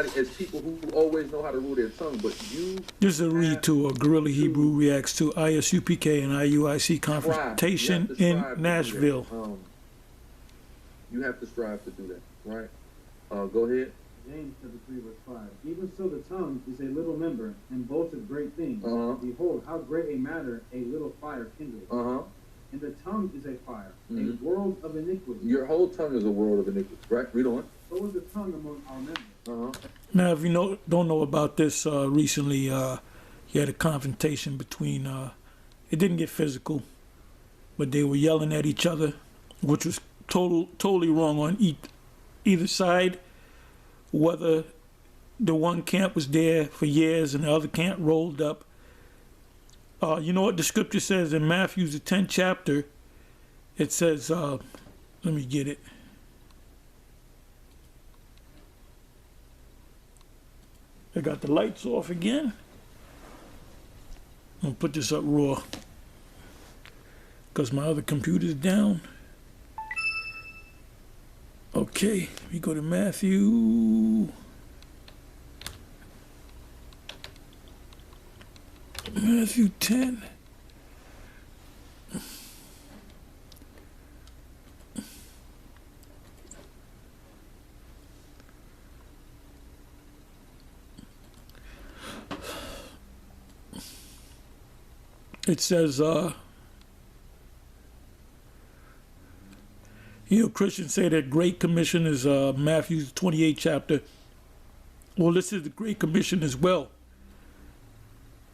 as people who always know how to rule their tongue, but you... This is a read to Guerrilla Hebrew reacts to ISUPK and IUIC Confrontation in Nashville. You have to strive to do that, right? Go ahead. James chapter 3 verse 5. Even so the tongue is a little member, and boasteth great things. Behold, how great a matter a little fire kindleth. And the tongue is a fire, a world of iniquity. Your whole tongue is a world of iniquity, right? Read on. So is the tongue among our members. Now, if you don't know about this, recently you had a confrontation between, it didn't get physical, but they were yelling at each other, which was totally wrong on either side. Whether the one camp was there for years and the other camp rolled up. You know what the scripture says in Matthew, the 10th chapter? It says, let me get it. I got the lights off again. I'm gonna put this up raw because my other computer's down. Okay, we go to Matthew 10. It says, you know, Christians say that Great Commission is Matthew 28th chapter. Well, this is the Great Commission as well.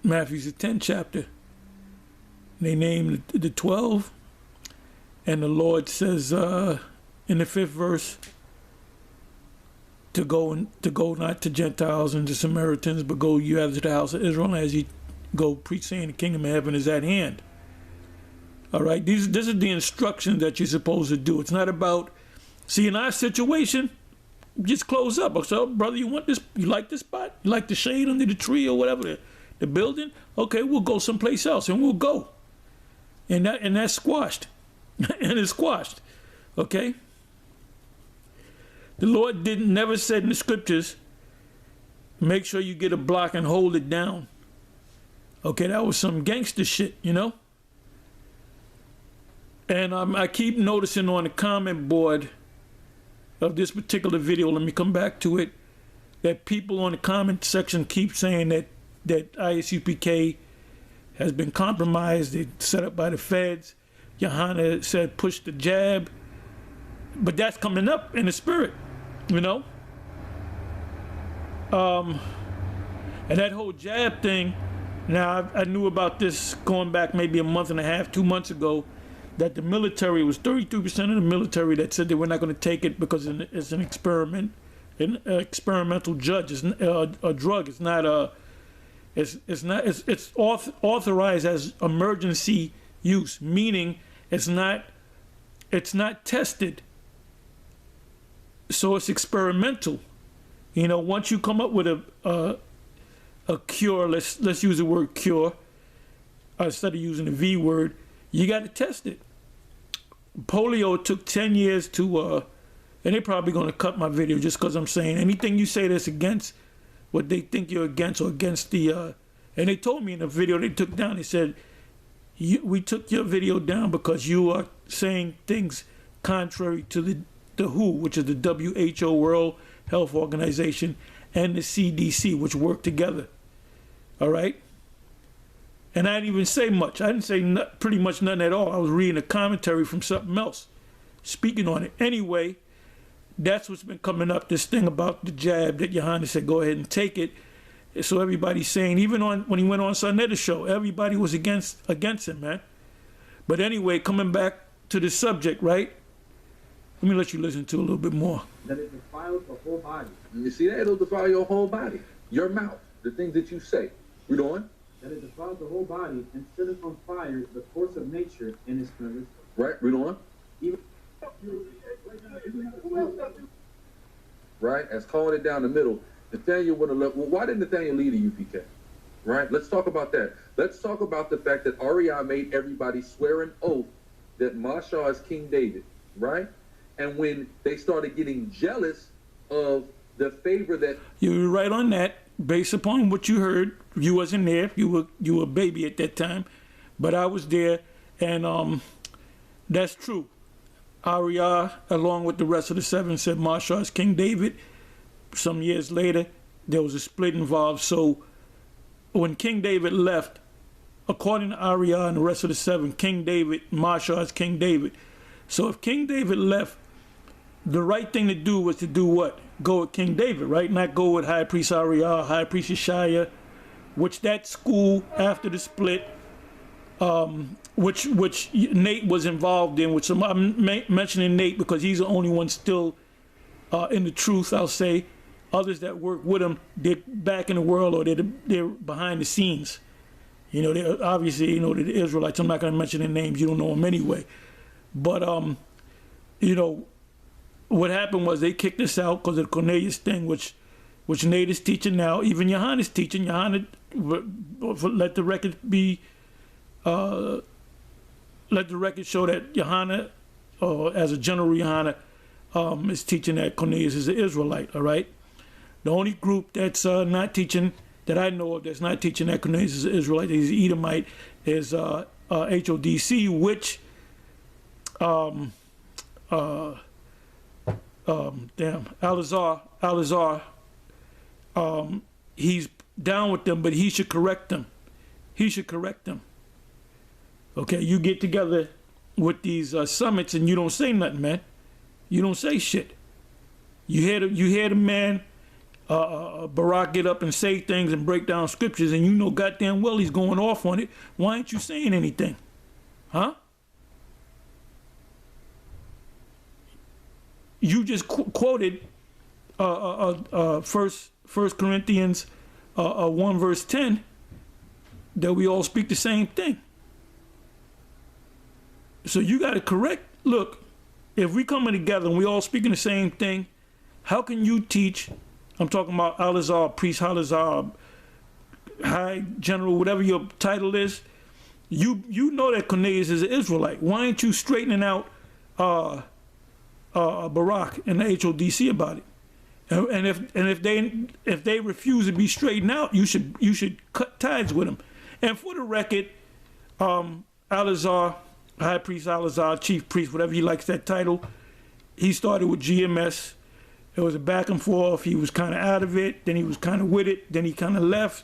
Matthew's the 10th chapter. They name the 12, and the Lord says in the 5th verse to go not to Gentiles and to Samaritans, but go you have to the house of Israel as you go preach, saying the kingdom of heaven is at hand. All right, this is the instruction that you're supposed to do. It's not about, see, in our situation, just close up. So, brother, you want this? You like this spot? You like the shade under the tree or whatever, the building? Okay, we'll go someplace else, and we'll go. And that's squashed, and it's squashed. Okay. The Lord never said in the scriptures, make sure you get a block and hold it down. Okay, that was some gangster shit, you know. And I keep noticing on the comment board of this particular video, let me come back to it, that people on the comment section keep saying that ISUPK has been compromised. It's set up by the feds. Johanna said push the jab. But that's coming up in the spirit, you know. And that whole jab thing, now I knew about this going back maybe a month and a half, 2 months ago, that the military was 33% of the military that said they were not going to take it because it's an experiment, an experimental drug. It's a drug. It's not a. It's authorized as emergency use, meaning it's not tested. So it's experimental. You know, once you come up with a cure, let's use the word cure instead of using the V word, you got to test it. Polio took 10 years to, and they're probably going to cut my video just because I'm saying anything you say that's against what they think you're against or against the, and they told me in the video they took down, they said, we took your video down because you are saying things contrary to the WHO, which is the WHO, World Health Organization, and the CDC, which work together. All right? And I didn't even say much. I didn't say pretty much nothing at all. I was reading a commentary from something else, speaking on it. Anyway, that's what's been coming up, this thing about the jab that Johanna said, go ahead and take it. So everybody's saying, even when he went on Sunet's show, everybody was against him, man. But anyway, coming back to the subject, right? Let me let you listen to a little bit more. That it defiles the whole body. You see that? It'll defile your whole body. Your mouth, the things that you say. Read on. That it defiles the whole body and setteth on fire the course of nature in its character. Right, read on. Even right, as calling it down the middle. Nathaniel would have left. Well, why did Nathaniel lead the UPK? Right, let's talk about that. Let's talk about the fact that Ariah made everybody swear an oath that Mashah is King David, right? And when they started getting jealous of the favor that You were right on that. Based upon what you heard, you wasn't there. You were a baby at that time, but I was there, and that's true. Ariah, along with the rest of the seven, said Marshall is King David. Some years later, there was a split involved. So when King David left, according to Ariah and the rest of the seven, King David, Marshall is King David. So if King David left, the right thing to do was to do what? Go with King David, right? Not go with High Priest Ariah, High Priest Yeshaya, which that school after the split, which Nate was involved in. Which I'm mentioning Nate because he's the only one still in the truth, I'll say. Others that work with him, they're back in the world or they're behind the scenes. You know, they're obviously, you know, the Israelites. I'm not going to mention their names. You don't know them anyway. But, you know, what happened was they kicked us out because of the Cornelius thing, which Nate is teaching now. Even Johanna's teaching. Johanna, let the record be, let the record show that Johanna, as a general Johanna, is teaching that Cornelius is an Israelite, all right? The only group that's not teaching, that I know of, that's not teaching that Cornelius is an Israelite, he's an Edomite, is HODC, which, Alazar, he's down with them, but he should correct them. He should correct them. Okay, you get together with these summits and you don't say nothing, man. You don't say shit. You hear the man Barak get up and say things and break down scriptures, and you know goddamn well he's going off on it. Why ain't you saying anything? Huh? You just quoted First Corinthians 1 verse 10 that we all speak the same thing. So you got to correct. Look, if we coming together and we all speaking the same thing, how can you teach? I'm talking about Alazar, Priest Alazar, High General, whatever your title is. You know that Cornelius is an Israelite. Why ain't you straightening out Barak and the HODC about it? And if they refuse to be straightened out, you should cut ties with them. And for the record, Alazar, High Priest Alazar, Chief Priest, whatever he likes that title, he started with GMS. It was a back and forth. He was kind of out of it, then he was kind of with it, then he kind of left,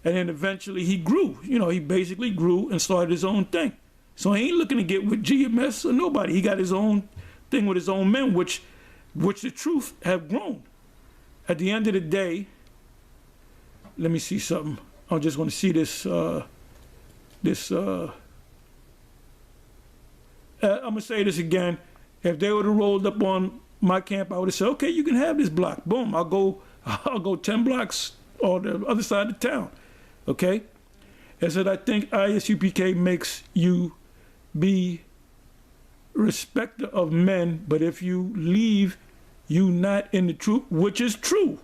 and then eventually he grew. You know, he basically grew and started his own thing. So he ain't looking to get with GMS or nobody. He got his own thing with his own men, which the truth have grown. At the end of the day, let me see something. I just want to see this. I'm gonna say this again. If they would have rolled up on my camp, I would have said, okay, you can have this block. Boom, I'll go 10 blocks on the other side of town. Okay? I said, I think ISUPK makes you be respecter of men, but if you leave, you not in the truth, which is true.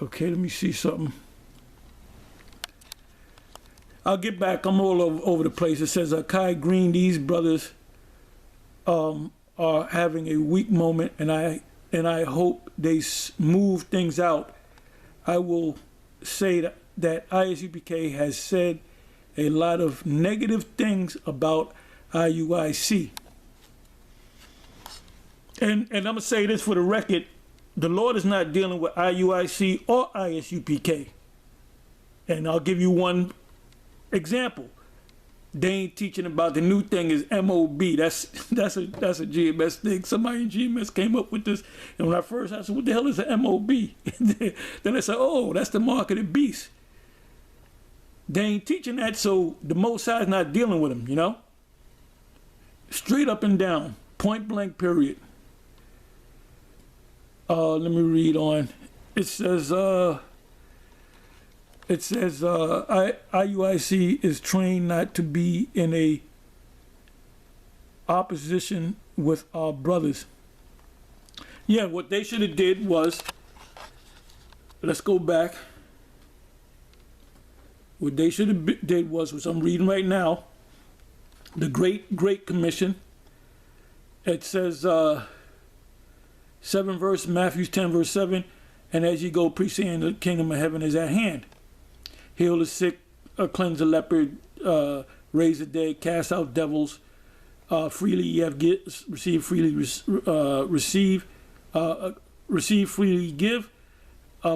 Okay, let me see something. I'll get back. I'm all over the place. It says, Kai Green, these brothers are having a weak moment, and I hope they move things out. I will say that ISUPK has said a lot of negative things about IUIC. And I'm going to say this for the record. The Lord is not dealing with IUIC or ISUPK. And I'll give you one example. They ain't teaching about the new thing is MOB. That's a GMS thing. Somebody in GMS came up with this. And when I said, what the hell is an MOB? Then I said, oh, that's the mark of the beast. They ain't teaching that, so the Most High is not dealing with them, you know? Straight up and down. Point blank, period. Let me read on. It says IUIC is trained not to be in a opposition with our brothers. Yeah, what they should have did was, let's go back. What they should have did was, which I'm reading right now, the Great Commission it says 7 verse, Matthew 10 verse 7, and as ye go preach saying the kingdom of heaven is at hand. Heal the sick, cleanse the leopard, raise the dead, cast out devils. Freely ye have receive freely receive, receive freely give.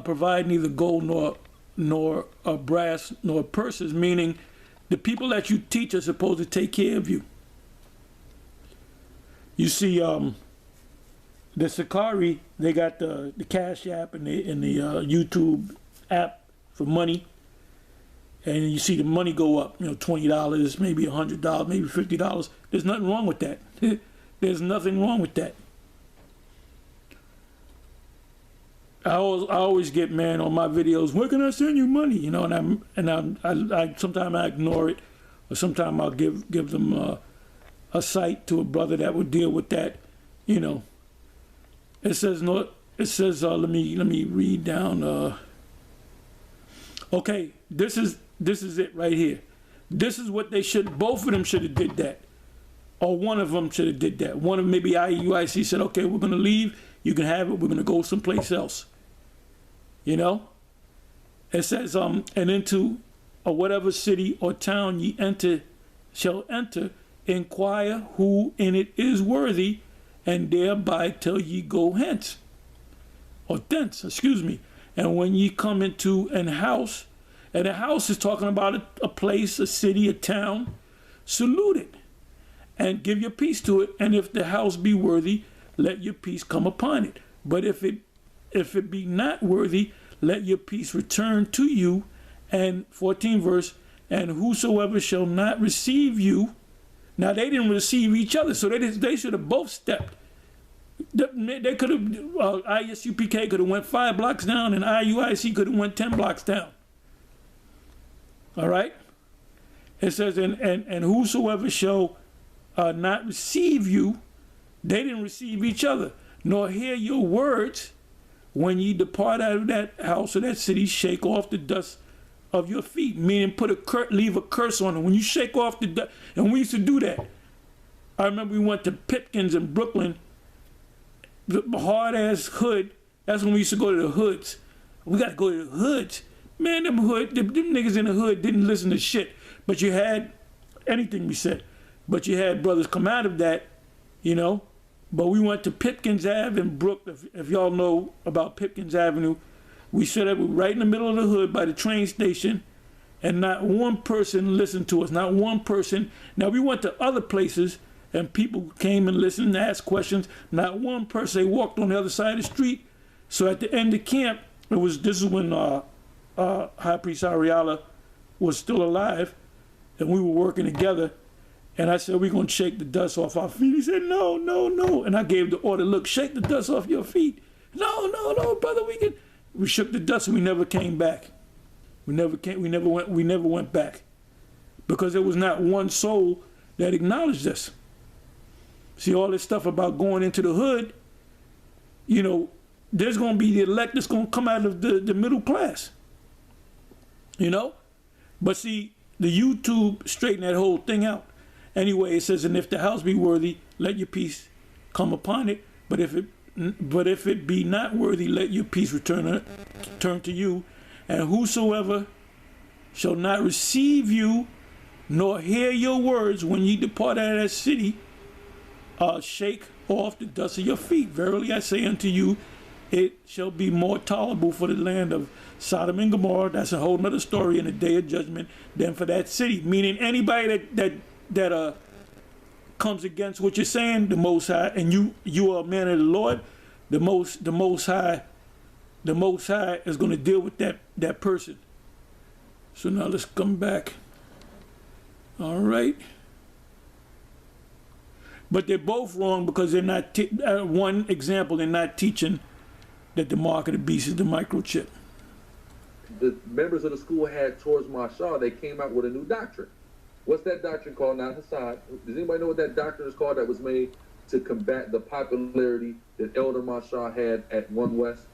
Provide neither gold nor brass nor purses, meaning the people that you teach are supposed to take care of you. You see, the Sakari, they got the Cash App and the YouTube app for money, and you see the money go up, you know, $20, maybe $100, maybe $50. There's nothing wrong with that. There's nothing wrong with that. I always get, man, on my videos, where can I send you money? You know, I sometimes I ignore it, or sometimes I'll give them a site to a brother that would deal with that. You know, it says no. It says let me read down. Okay, this is it right here. This is what they should. Both of them should have did that, or one of them should have did that. One of maybe IUIC said, okay, we're gonna leave. You can have it. We're gonna go someplace else. You know, it says and into whatever city or town ye shall enter, inquire who in it is worthy, and thereby till ye go hence, or thence. Excuse me. And when ye come into an house, and a house is talking about a place, a city, a town, salute it, and give your peace to it. And if the house be worthy, let your peace come upon it. But if it be not worthy, let your peace return to you. And 14 verse, and whosoever shall not receive you. Now they didn't receive each other, so they should have both stepped. They could have, ISUPK could have went 5 blocks down, and IUIC could have went 10 blocks down. All right? It says, and whosoever shall not receive you, they didn't receive each other, nor hear your words. When ye depart out of that house or that city, shake off the dust of your feet, meaning leave a curse on it. When you shake off the dust, and we used to do that. I remember we went to Pipkins in Brooklyn, the hard-ass hood. That's when we used to go to the hoods. We got to go to the hoods. Man, them niggas in the hood didn't listen to shit. But you had anything we said. But you had brothers come out of that, you know. But we went to Pipkins Ave in Brooklyn. If y'all know about Pipkins Avenue, we set up right in the middle of the hood by the train station, and not one person listened to us, not one person. Now, we went to other places, and people came and listened and asked questions. Not one person. They walked on the other side of the street. So at the end of camp, this is when High Priest Ariala was still alive, and we were working together. And I said, we're going to shake the dust off our feet. He said, no, no, no. And I gave the order, look, shake the dust off your feet. No, no, no, brother, we shook the dust and we never came back. We never went back. Because there was not one soul that acknowledged us. See, all this stuff about going into the hood, you know, there's going to be the elect that's going to come out of the middle class. You know? But see, the YouTube straightened that whole thing out. Anyway, it says, and if the house be worthy, let your peace come upon it. But if it be not worthy, let your peace return to you. And whosoever shall not receive you, nor hear your words when ye depart out of that city, shake off the dust of your feet. Verily I say unto you, it shall be more tolerable for the land of Sodom and Gomorrah. That's a whole nother story in the day of judgment than for that city. Meaning anybody that comes against what you're saying, the Most High, and you are a man of the Lord, the Most High is going to deal with that person. So now let's come back. All right. But they're both wrong because they're not, one example, they're not teaching that the mark of the beast is the microchip. The members of the school had towards Mashal, they came out with a new doctrine. What's that doctrine called? Not Hassad. Does anybody know what that doctrine is called that was made to combat the popularity that Elder Mashal had at One West?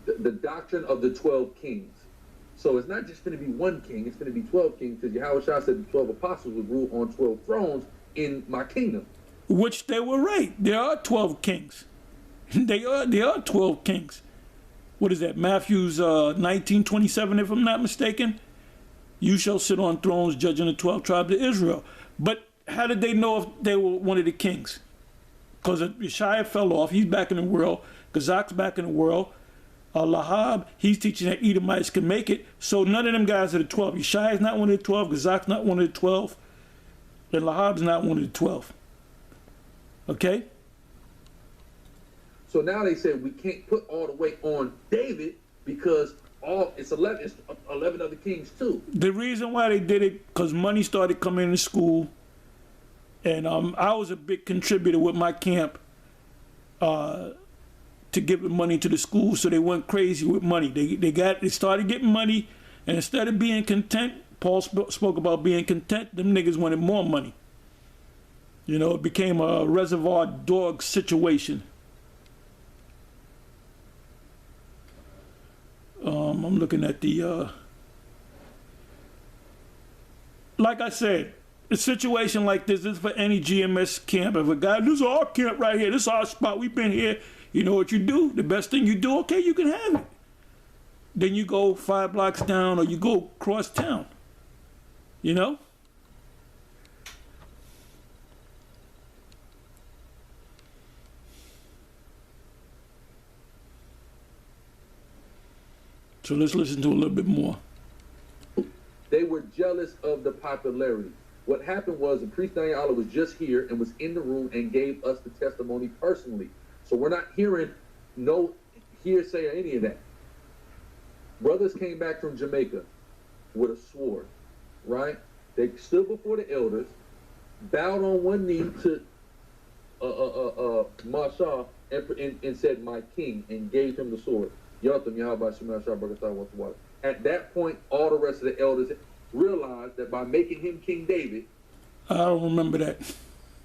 The doctrine of the 12 kings. So it's not just going to be one king, it's going to be 12 kings, because Yahushua said the 12 apostles would rule on 12 thrones in my kingdom. Which they were right. There are 12 kings. There are 12 kings. What is that? Matthew's 19:27, if I'm not mistaken. You shall sit on thrones judging the 12 tribes of Israel. But how did they know if they were one of the kings? Because Yeshua fell off. He's back in the world. Gazak's back in the world. Lahab, he's teaching that Edomites can make it. So none of them guys are the 12. Yeshua is not one of the 12. Gazak's not one of the 12. And Lahab's not one of the 12. Okay? So now they said we can't put all the weight on David because it's 11 other kings too. The reason why they did it, because money started coming into school. And I was a big contributor with my camp to give money to the school, so they went crazy with money. They started getting money, and instead of being content, Paul spoke about being content, them niggas wanted more money. You know, it became a reservoir dog situation. I'm looking at the, like I said, a situation like this is for any GMS camp. If a guy, this is our camp right here, this is our spot, we've been here, you know what you do? The best thing you do, okay, you can have it. Then you go 5 blocks down or you go cross town, you know? So let's listen to a little bit more. They were jealous of the popularity. What happened was the priest Daniel Allah was just here and was in the room and gave us the testimony personally. So we're not hearing no hearsay or any of that. Brothers came back from Jamaica with a sword, right? They stood before the elders, bowed on one knee to Masha and said, "My king," and gave him the sword. At that point, all the rest of the elders realized that by making him King David. I don't remember that.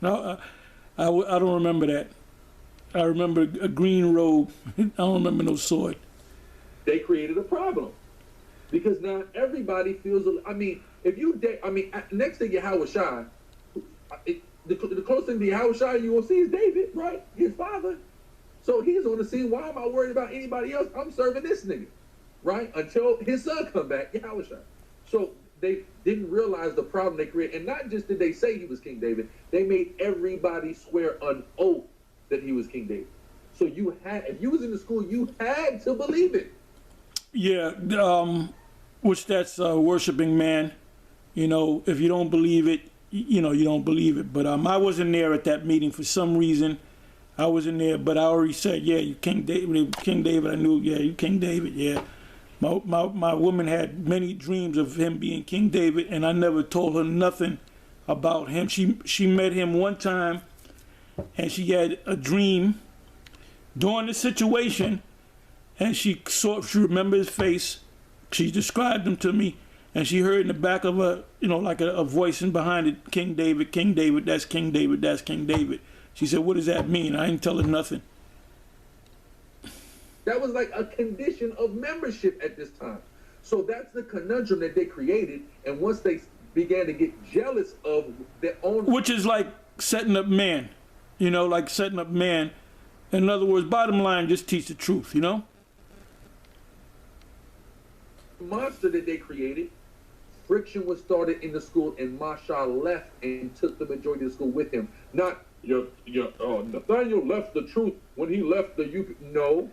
No, I don't remember that. I remember a green robe. I don't remember no sword. They created a problem because now everybody feels. I mean, if you, next to Yahushua, the closest thing to Yahushua you will see is David, right? His father. So he's on the scene. Why am I worried about anybody else? I'm serving this nigga, right? Until his son come back, Yahushua. So they didn't realize the problem they created. And not just did they say he was King David, they made everybody swear an oath that he was King David. So you had, if you was in the school, you had to believe it. Yeah, which that's worshiping man. You know, if you don't believe it, you know, you don't believe it. But I wasn't there at that meeting for some reason. I wasn't there, but I already said, yeah, you King David. King David, I knew, yeah, you King David, yeah. My woman had many dreams of him being King David, and I never told her nothing about him. She met him one time, and she had a dream during the situation, and she remembered his face. She described him to me, and she heard in the back of her, you know, like a voice in behind it, King David, that's King David, that's King David. She said, what does that mean? I didn't tell her nothing. That was like a condition of membership at this time. So that's the conundrum that they created. And once they began to get jealous of their own... Which is like setting up man, you know, like setting up man. In other words, bottom line, just teach the truth, you know? Monster that they created, friction was started in the school, and Masha left and took the majority of the school with him. Not... Nathaniel left the truth when he left the UP. No.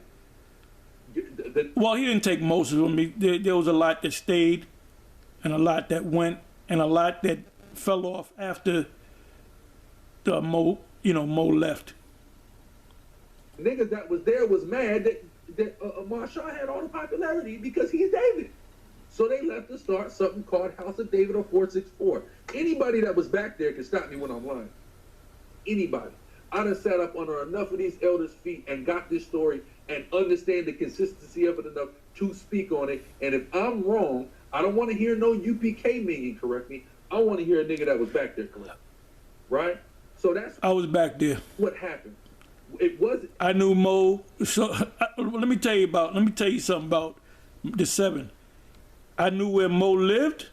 Well, he didn't take most of them. There was a lot that stayed, and a lot that went, and a lot that fell off after the Mo left. Niggas that was there was mad that Marshall had all the popularity because he's David. So they left to start something called House of David or 464. Anybody that was back there can stop me when I'm lying. Anybody. I done sat up under enough of these elders' feet and got this story and understand the consistency of it enough to speak on it. And if I'm wrong, I don't want to hear no UPK minion correct me. I want to hear a nigga that was back there correct. Right? So that's... I was back there. What happened. It wasn't... I knew Mo. So let me tell you something about the 7. I knew where Mo lived.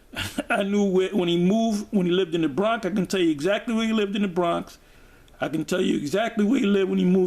I knew when he moved, when he lived in the Bronx. I can tell you exactly where he lived in the Bronx. I can tell you exactly where he lived when he moved